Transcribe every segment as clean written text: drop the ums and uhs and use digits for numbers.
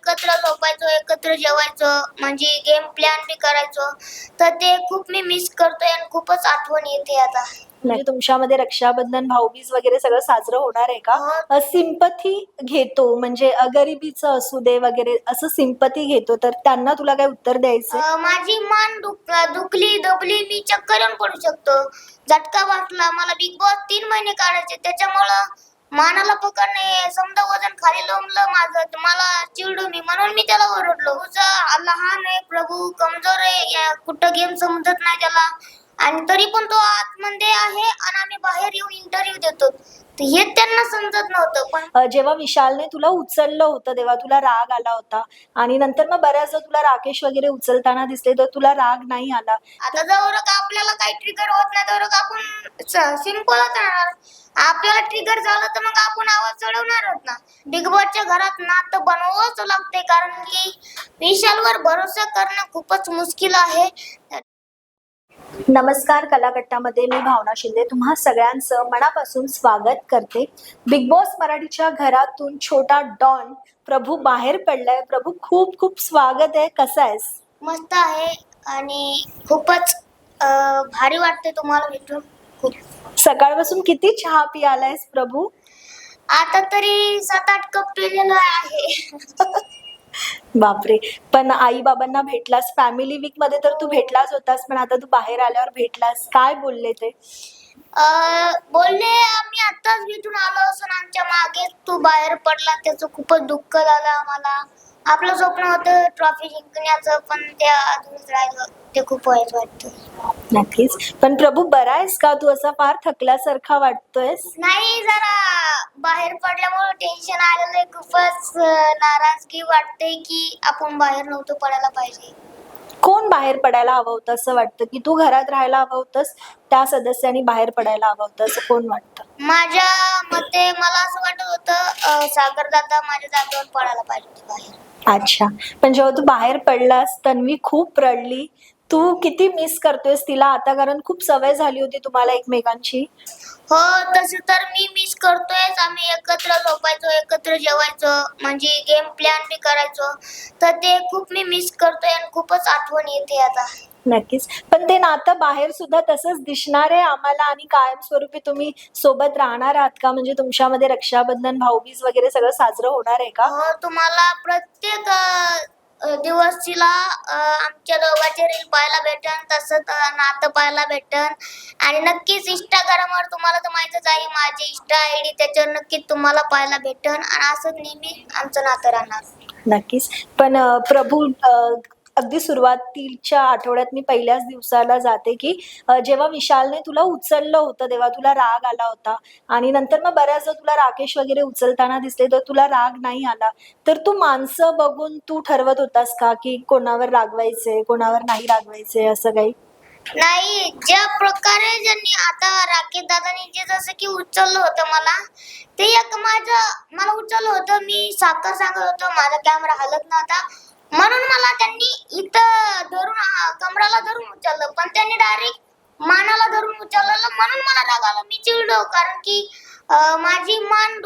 एकत्र झोपायचो, एकत्र जेवायचो, म्हणजे गेम प्लॅन बी करायचो. तर ते खूप मी मिस करतोय आणि खूपच आठवण येते आता. म्हणजे तुमच्यामध्ये रक्षाबंधन, भाऊबीज वगैरे सगळं साजरं होणार आहे का? सिंपथी घेतो म्हणजे गरिबीचं असू दे वगैरे असं सिंपथी घेतो, तर त्यांना तुला काय उत्तर द्यायचंय? माझी मान दुखली दबली, मी चक्कर येऊन पडू शकतो. झटका बसला, मला बिग बॉस 3 महिने काढायचे, त्याच्यामुळं मानाला पकडणे, समजा वजन खाली लोंबलं माझं, तर मला चिडू मी, म्हणून मी त्याला ओरडलो. तुझा लहान आहे प्रभू, कमजोर आहे, कुठं गेम समजत नाही त्याला, आणि तरी पण तो आतमध्ये आहे आणि आम्ही बाहेर येऊन इंटरव्ह्यू देतो. तर हे त्यांना समजत नव्हतं. पण जेव्हा विशालने तुला उचललं होतं तेव्हा तुला राग आला होता, आणि नंतर मग बऱ्याचदा तुला राकेश वगैरे उचलताना दिसले तर तुला राग नाही आला. आता जवळ आपल्याला काही ट्रिगर होत नाही तर आपण सिंपलच राहणार. आपल्याला ट्रिगर झालं तर मग आपण आवाज चढवणार आहोत ना. बिग बॉसच्या घरात नातं बनवावंच लागते, कारण की विशालवर भरोसा करणं खूपच मुश्किल आहे. नमस्कार, कलाकट्टामध्ये मी भावना शिंदे तुम्हा सगळ्यांचं मनापासून स्वागत करते. बिग बॉस मराठीच्या घरातून छोटा डॉन प्रभू बाहेर पडलाय. प्रभू, खूप खूप स्वागत आहे. कसा आहेस? मस्त आहे आणि खूपच भारी वाटते तुम्हाला भेटून. खूप सकाळपासून किती चहा पियालायस प्रभू? आता तरी 7-8 कप पिलेलो आहे. बापरे. पण आई बाबांना भेटलास, फॅमिली वीक मध्ये तर तू भेटलाच होतास, पण आता तू बाहेर आल्यावर भेटलास, काय बोलले ते? बोलले आम्ही आत्ताच भेटून आलो असून आमच्या मागे तू बाहेर पडला, त्याचं खूपच दुःख झालं आम्हाला. आपलं स्वप्न होतं ट्रॉफी जिंकण्याचं, पण ते अजूनच राहिलं. ते खूप वाईट वाटतं. नक्कीच. पण प्रभू, बरा आहेस का? तू असा फार थकल्यासारखा वाटतोयस. नाही, जरा बाहेर पडल्यामुळे टेन्शन आलेलं आहे. खूपच नाराजगी वाटते की आपण बाहेर नव्हतं पडायला पाहिजे. कोण बाहेर पडायला हवं होतं असं वाटतं? की तू घरात राहायला हवं होतंस, त्या सदस्यांनी बाहेर पडायला हवं होतं असं कोण वाटतं? माझ्या मते मला असं वाटत होतं सागर दादा माझ्या जागेवर पडायला पाहिजे होते बाहेर. अच्छा. पण जेव्हा तू बाहेर पडलास तन्वी खूप रडली. तू किती मिस करतोयस तिला आता, कारण खूप सवय झाली होती तुम्हाला एकमेकांची. हो, तसं तर मी मिस करतोय. आम्ही एकत्र झोपायचो, एकत्र जेवायचो, म्हणजे गेम प्लॅन बी करायचो. तर ते खूप मी मिस करतोय आणि खूपच आठवण येते आता. नक्कीच. पण ते नातं बाहेर सुद्धा तसंच दिसणार आहे आम्हाला, आणि कायमस्वरूपी तुम्ही सोबत राहणार आहात का? म्हणजे तुमच्यामध्ये रक्षाबंधन, भाऊबीज वगैरे सगळं साजरं होणार आहे का? हो, तुम्हाला प्रत्येक दिवशीला आमच्या दोघांचे रील पाहायला भेटन, तसंच नातं पाहायला भेटन. आणि नक्कीच इंस्टाग्रामवर तुम्हाला तर माहितच आहे माझी इंस्टा आयडी, त्याच्यावर नक्कीच तुम्हाला पाहायला भेटन आणि असंच नेहमी आमचं नातं राहणार. नक्कीच. पण प्रभू, अगदी सुरुवातीच्या आठवड्यात मी पहिल्याच दिवसाला जाते की जेव्हा विशालने तुला उचललं होतं तेव्हा तुला राग आला होता, आणि नंतर मग बऱ्याचदा तुला राकेश वगैरे उचलताना दिसले तर तुला राग नाही आला. तर तू माणसं बघून तू ठरवत होतास का की कोणावर रागवायचे, कोणावर नाही रागवायचे, असं काही? नाही, ज्या प्रकारे ज्यांनी आता राकेश दादानी जे जसं की उचललं होतं मला, ते एक मला उचललं होतं. मी साखर सांगत होतो, माझा कॅमेरा हलत नव्हता, म्हणून मला त्यांनी इथं धरून कमराला धरून उचललं. पण त्यांनी डायरेक्ट मानाला धरून उचललं, म्हणून मला राग आला. मी चिडलो, कारण की माझी मान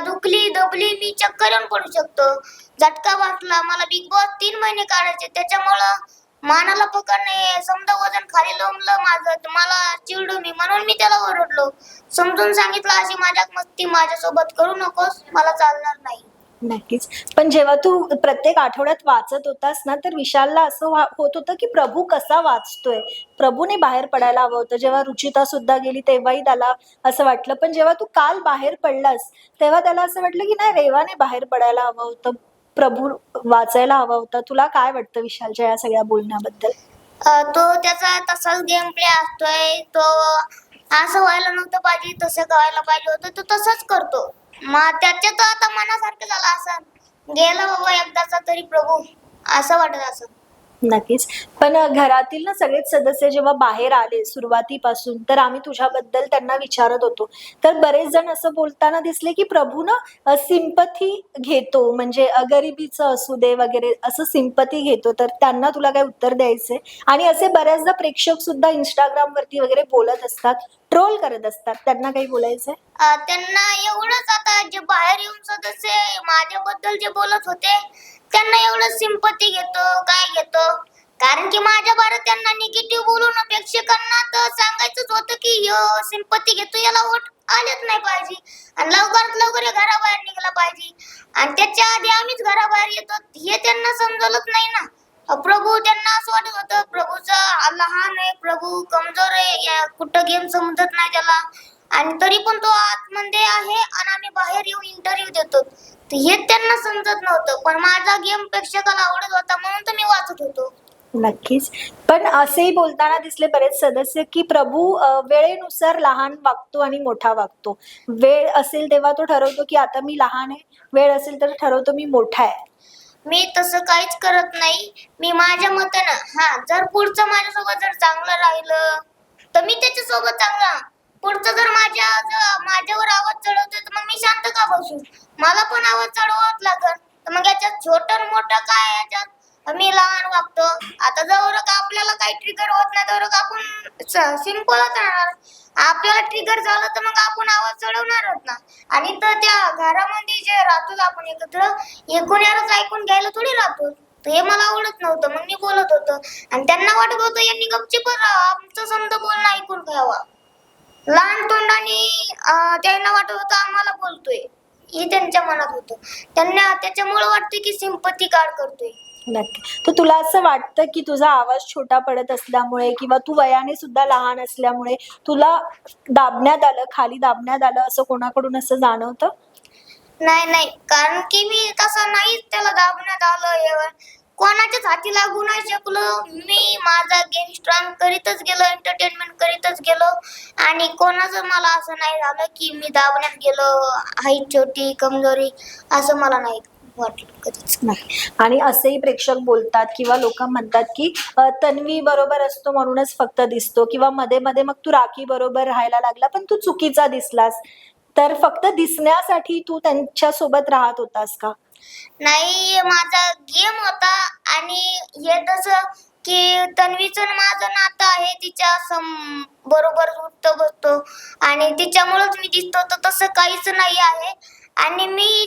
दुखली दबली, मी चक्कर येऊन पडू शकतो. झटका बसला, मला बिग बॉस 3 महिने काढायचे, त्याच्यामुळं मानाला पकडणे, समजा वजन खाली लोंबलं माझं, तर मला चिडू मी, म्हणून मी त्याला ओरडलो. समजून सांगितलं अशी मजाक मस्ती माझ्यासोबत करू नकोस, मला चालणार नाही. नक्कीच. पण जेव्हा तू प्रत्येक आठवड्यात वाचत होतास ना, तर विशालला असं होत होतं की प्रभू कसा वाचतोय, प्रभूने बाहेर पडायला हवं होतं. जेव्हा रुचिता सुद्धा गेली तेव्हाही त्याला असं वाटलं, पण जेव्हा तू काल बाहेर पडलास तेव्हा त्याला असं वाटलं की नाही, रेवाने बाहेर पडायला हवं होतं, प्रभू वाचायला हवा होता. तुला काय वाटतं विशालच्या या सगळ्या बोलण्याबद्दल? तो त्याचा तसाच गेम प्ले असतोय. तो असं व्हायला नव्हतं पाहिजे, तसं व्हायला पाहिजे होतं, तो तसंच करतो. मग त्याच्या तर आता मनासारखं झालं असं. गेला बाबा एकदाचा तरी प्रभू, असं वाटत असं. नक्कीच. पण घरातील ना सगळेच सदस्य जेव्हा बाहेर आले सुरुवातीपासून, तर आम्ही तुझ्याबद्दल त्यांना विचारत होतो. तर बरेच जण असं बोलताना दिसले की प्रभू ना सिंपथी घेतो, म्हणजे गरिबीचं असू दे वगैरे असं सिंपथी घेतो, तर त्यांना तुला काय उत्तर द्यायचंय? आणि असे बऱ्याचदा प्रेक्षक सुद्धा Instagram वरती वगैरे बोलत असतात, ट्रोल करत असतात, त्यांना काही बोलायचंय? त्यांना एवढंच, आता जे बाहेर येऊन सदस्य माझ्याबद्दल जे बोलत होते त्यांना एवढं सिंपती घेतो काय घेतो. कारण की माझ्या भारत त्यांना निगेटिव्ह बोलून प्रेक्षकांना तर सांगायचंच होतं की ह्यो सिंपती घेतो, याला वोट आलेच नाही पाहिजे आणि लवकरात लवकर हे घराबाहेर निघाला पाहिजे. आणि त्याच्या आधी आम्हीच घराबाहेर येतो हे त्यांना समजलंच नाही ना. प्रभू त्यांना असं वाटत होतं प्रभूचा लहान आहे, प्रभू कमजोर आहे, कुठं गेम समजत नाही त्याला. आणि तरी पण तो आतमध्ये आहे आणि आम्ही बाहेर येऊन इंटरव्ह्यू देतो. तर हे त्यांना समजत नव्हतं. पण माझा गेम प्रेक्षकाला आवडत होता म्हणून तर मी वाचत होतो. नक्कीच. पण असेही बोलताना दिसले बरेच सदस्य की प्रभू वेळेनुसार लहान वागतो आणि मोठा वागतो. वेळ असेल तेव्हा तो ठरवतो की आता मी लहान आहे, वेळ असेल तर ठरवतो मी मोठा आहे. मी तसं काहीच करत नाही. मी माझ्या मतानं जर पुढचं माझ्यासोबत जर चांगलं राहिलं तर मी त्याच्यासोबत चांगला. पुढचं जर माझ्यावर आवाज चढवतोय तर मग मी शांत का बसू? मला पण आवाज चढवावाच लागल. तर मग याच्यात छोटं मोठं काय याच्यात? मी लहान वागतो. आता जवळ आपल्याला काही ट्रिगर होत नाही तर आपण सिंपलच राहणार. आपल्याला ट्रिगर झालं तर मग आपण आवाज चढवणारच ना. आणि तर त्या घरामध्ये जे राहतो आपण एकत्र, एकूण ऐकून घ्यायला थोडी राहतो. तर हे मला आवडत नव्हतं. मग मी बोलत होतो आणि त्यांना वाटत होतं यांनी गपचूपच राहावं, आमचं समजा बोलणं ऐकून घ्यावं. लहान तोंडाने त्यांना वाटत होतं आम्हाला बोलतोय, हे त्यांच्या मनात होतं. त्यांना त्याच्यामुळे वाटतं की सिंपती कार्ड करतोय. नक्की. तर तुला असं वाटतं की तुझा आवाज छोटा पडत असल्यामुळे किंवा तू वयाने सुद्धा लहान असल्यामुळे तुला दाबण्यात आलं, खाली दाबण्यात आलं असं कोणाकडून असं जाणवतं? नाही, कारण की मी तसं नाहीच त्याला दाबण्यात आलं. कोणाच्याच हाती लागू नाही शकलो. मी माझा गेम स्ट्रॉंग करीतच गेलो, एंटरटेनमेंट करीतच गेलो. आणि कोणाचं मला असं नाही झालं की मी दाबण्यात गेलो, हाईट छोटी, कमजोरी, असं मला नाही वाटलं कधीच. नाही. आणि असेही प्रेक्षक बोलतात किंवा लोक म्हणतात की तन्वी बरोबर असतो म्हणूनच फक्त दिसतो, किंवा मध्ये मध्ये मग तू राखी बरोबर राहायला लागला पण तू चुकीचा दिसलास, तर फक्त दिसण्यासाठी तू त्यांच्या सोबत राहत होतास का? नाही, माझा गेम होता. आणि हे तसं की तन्वीचं आणि माझं नातं आहे, तिच्या बरोबर उठतो बसतो आणि तिच्यामुळेच मी दिसतो, तर तसं काहीच नाही आहे. आणि मी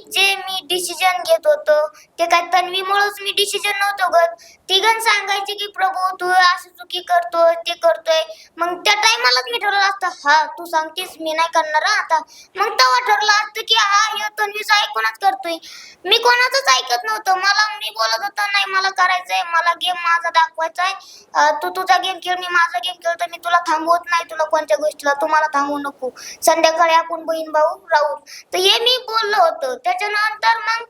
डिसिजन घेत होतो ते काय तन्वीमुळेच मी डिसिजन नव्हतो घेत. तिघं सांगायचे की प्रभू तू असं चुकी करतोय, ते करतोय. मग त्या टायमालाच मी ठरवलं असतं, तू सांगतेस मी नाही करणार आता. मग तेव्हा ठरलं असतं की हे तन्वीचं ऐकूनच करतोय. मी कोणाचंच ऐकत नव्हतं. मी बोलत होतो नाही मला करायचंय, मला गेम माझा दाखवायचा आहे. तू तुझा गेम खेळ, मी माझा गेम खेळतो. मी तुला थांबवत नाही, तुला कोणत्या गोष्टीला तू मला थांबवू नको. संध्याकाळी आपण बहीण भाऊ राहू. तर हे मी बोललो होतो. त्याच्यानंतर मग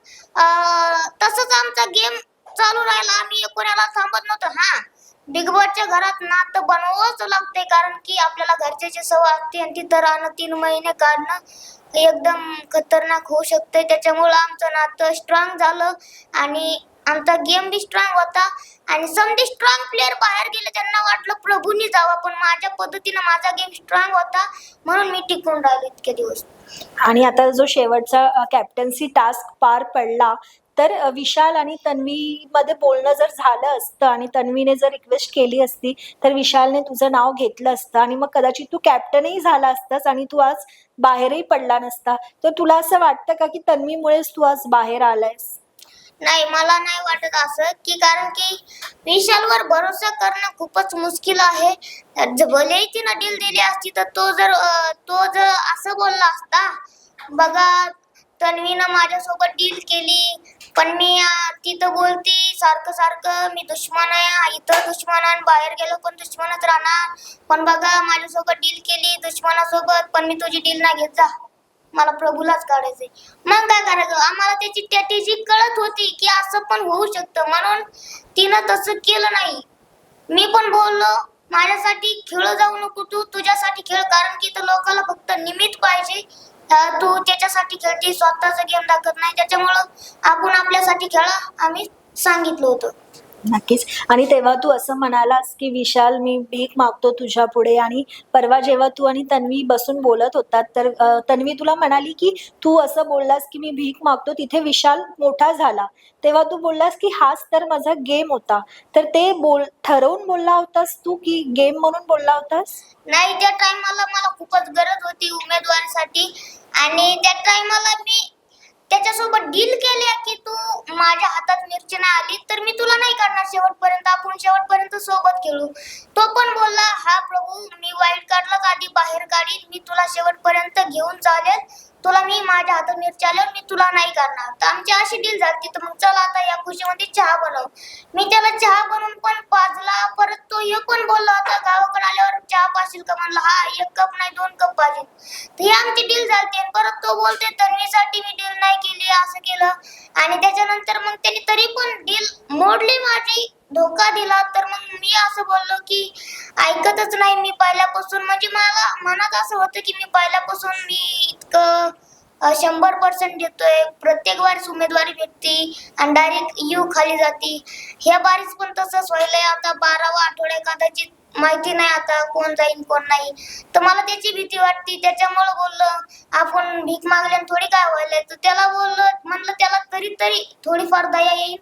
तसंच आमचा गेम चालू राहिला. आम्ही कोणाला थांबत नव्हतो. बिग बॉसच्या घरात नातं बनवावंच लागते, कारण की आपल्याला घरच्याची सवय असते आणि तिथं राहणं 3 महिने काढणं एकदम खतरनाक होऊ शकते. त्याच्यामुळं आमचं नातं स्ट्रॉंग झालं आणि आमचा गेम बी स्ट्रॉंग होता. आणि समजे स्ट्रॉंग प्लेअर बाहेर गेले, त्यांना वाटलं प्रभूंनी जावं, पण माझ्या पद्धतीनं माझा गेम स्ट्रॉंग होता म्हणून मी टिकून राहिलो इतके दिवस. आणि आता जो शेवटचा कॅप्टन्सी टास्क पार पडला, तर विशाल आणि तन्वी मध्ये बोलणं जर झालं असतं आणि तन्वीने जर रिक्वेस्ट केली असती तर विशालने तुझं नाव घेतलं असतं आणि मग कदाचित तू कॅप्टनही झाला असतास आणि तू आज बाहेरही पडला नसता. तर तुला असं वाटतं का की तन्वीमुळेच तू आज बाहेर आलायस? नाही, मला नाही वाटत असं, की कारण की विशालवर भरोसा करणं खूपच मुश्किल आहे. भलेही तिनं डील दिली असती तर तो जर असं बोलला असता, बघा तन्वीनं माझ्यासोबत डील केली पण मी तिथं बोलती सारखं सारखं मी दुश्मन आहे, इथं दुश्मन आहे, बाहेर गेलो पण दुश्मनच राहणार. पण बघा माझ्यासोबत डील केली दुश्मनासोबत, पण मी तुझी डील नाही घेत जा, मला प्रभूलाच काढायचंय. मग काय करायचं? आम्हाला त्याची स्ट्रॅटेजी कळत होती की असं पण होऊ शकतं, म्हणून तिनं तसं केलं नाही. मी पण बोललो माझ्यासाठी खेळ जाऊ नको, तू तुझ्यासाठी खेळ, कारण की तर लोकांना फक्त निमित्त पाहिजे. तू त्याच्यासाठी खेळते, स्वतःचा गेम दाखवत नाही, त्याच्यामुळं आपण आपल्यासाठी खेळा आम्ही सांगितलं होतं. नक्कीच. आणि तेव्हा तू असं म्हणालास की विशाल मी भीक मागतो तुझ्या पुढे, आणि परवा जेव्हा तू आणि तन्वी बसून बोलत होतात तर तन्वी तुला म्हणाली की तू असं बोललास की मी भीक मागतो, तिथे विशाल मोठा झाला. तेव्हा तू बोललास की हाच तर माझा गेम होता. तर ते ठरवून बोलला होतास तू की गेम म्हणून बोलला होतास? नाही, त्या टायमाला मला खूपच गरज होती उमेदवारीसाठी. आणि त्या टायमाला मी त्याच्यासोबत डील केली की तू माझ्या हातात मिरची नाही आली तर मी तुला नाही काढणार शेवटपर्यंत, आपण शेवटपर्यंत सोबत खेळू. तो पण बोलला, हा प्रभू मी वाईल्ड कार्डलाच आधी बाहेर काढीन, मी तुला शेवटपर्यंत घेऊन चालेल, तुला मी माझ्या हातात मिरची आल्यावर मी तुला नाही करणार. तर आमची अशी डील झाली. तर मग चला आता या खुशीमध्ये चहा बनव. मी त्याला चहा बनवून पण पाजला. परत तो हे पण बोलला होता, गावाकडे आल्यावर चहा पाशील का? म्हणलं हा, 1 कप नाही 2 कप पाहिजे. तर ही आमची डील झाली. परत तो बोलते तन्वीसाठी मी डील नाही केली, असं केलं. आणि त्याच्यानंतर मग त्यांनी तरी पण डील मोडली माझी, धोका दिला. तर मग मी असं बोललो की ऐकतच नाही मी पहिल्यापासून. म्हणजे मला मनात असं होतं की मी पहिल्यापासून मी इतकं 100% देतोय, प्रत्येक वारीस उमेदवारी भेटती आणि डायरेक्ट यू खाली जाती. ह्या बारीस पण तसंच व्हायलंय. आता 12वा आठवडा कदाचित, माहिती नाही आता कोण जाईल कोण नाही. तर मला त्याची भीती वाटते. त्याच्यामुळे बोललो आपण भीक मागल्याने थोडी काय व्हायलंय. तर त्याला बोललो, म्हणलं त्याला तरी थोडीफार दया येईल.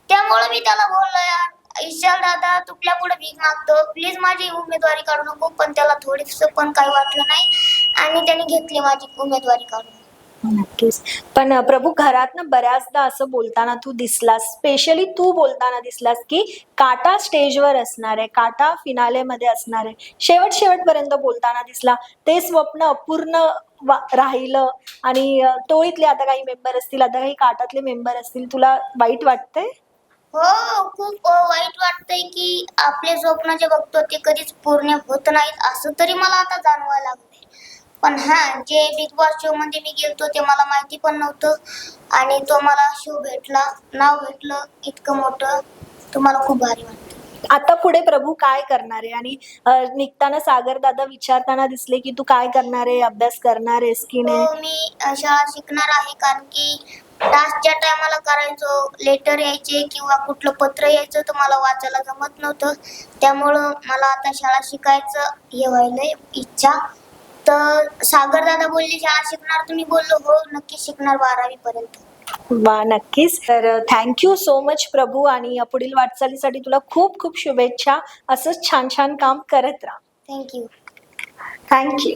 त्यामुळे मी त्याला बोललो, यार ईशाल दादा तुपल्या पुढे भीक मागतो, प्लीज माझी उमेदवारी काढू नको. पण त्याला थोडीसं पण काही वाटलं नाही आणि त्याने घेतली माझी उमेदवारी काढून. नक्कीच. पण प्रभू, घरात ना बऱ्याचदा असं बोलताना तू दिसलास, स्पेशली तू बोलताना दिसलास की काटा स्टेजवर असणार आहे, काटा फिनालेमध्ये असणार आहे, शेवटपर्यंत बोलताना दिसला. ते स्वप्न अपूर्ण राहिलं आणि टोळीतले आता काही मेंबर असतील, आता काही काटातले मेंबर असतील, तुला वाईट वाटतंय? हो, खूप वाईट वाटतंय की आपले स्वप्न जे बघतो ते कधीच पूर्ण होत नाहीत, असं तरी मला आता जाणवायला लागलंय. पण हा, जे बिग बॉस शो मध्ये मी गेलतो ते मला माहिती पण नव्हतं आणि तो मला शो भेटला, नाव भेटलं इतकं मोठं, तर मला खूप भारी वाटतं. आता पुढे प्रभू काय करणार आहे? आणि निघताना सागर दादा विचारताना दिसले की तू काय करणार आहे, अभ्यास करणार आहेस की नाही? हो, मी शाळा शिकणार आहे. कारण की टास्कच्या टायमाला करायचो, लेटर यायचे किंवा कुठलं पत्र यायचं तर मला वाचायला जमत नव्हतं. त्यामुळं मला आता शाळा शिकायचं हे व्हायलंय इच्छा. तर सागर दादा बोलले शाळा शिकणार, तर मी बोललो हो नक्की शिकणार 12वी पर्यंत. वा, नक्कीच. तर थँक्यू सो मच प्रभू, आणि या पुढील वाटचालीसाठी तुला खूप खूप शुभेच्छा. असंच छान छान काम करत राहा. थँक्यू. थँक्यू.